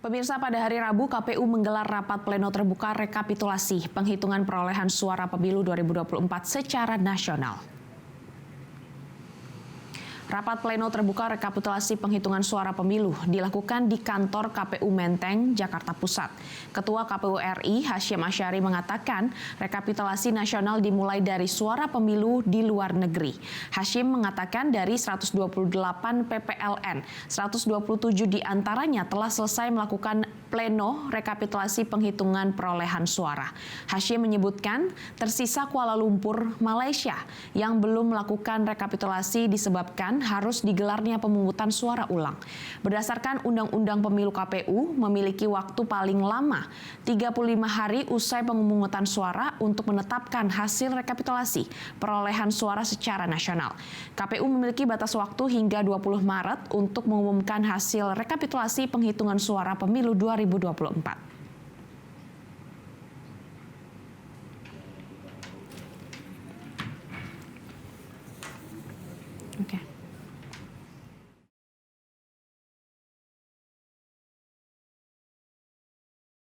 Pemirsa, pada hari Rabu KPU menggelar rapat pleno terbuka rekapitulasi penghitungan perolehan suara pemilu 2024 secara nasional. Rapat pleno terbuka rekapitulasi penghitungan suara pemilu dilakukan di kantor KPU Menteng, Jakarta Pusat. Ketua KPU RI, Hasyim Asyari mengatakan rekapitulasi nasional dimulai dari suara pemilu di luar negeri. Hasyim mengatakan dari 128 PPLN, 127 diantaranya telah selesai melakukan pleno rekapitulasi penghitungan perolehan suara. Hasyim menyebutkan tersisa Kuala Lumpur, Malaysia yang belum melakukan rekapitulasi disebabkan harus digelarnya pemungutan suara ulang. Berdasarkan Undang-Undang Pemilu KPU memiliki waktu paling lama 35 hari usai pemungutan suara untuk menetapkan hasil rekapitulasi perolehan suara secara nasional. KPU memiliki batas waktu hingga 20 Maret untuk mengumumkan hasil rekapitulasi penghitungan suara pemilu 2024. Okay.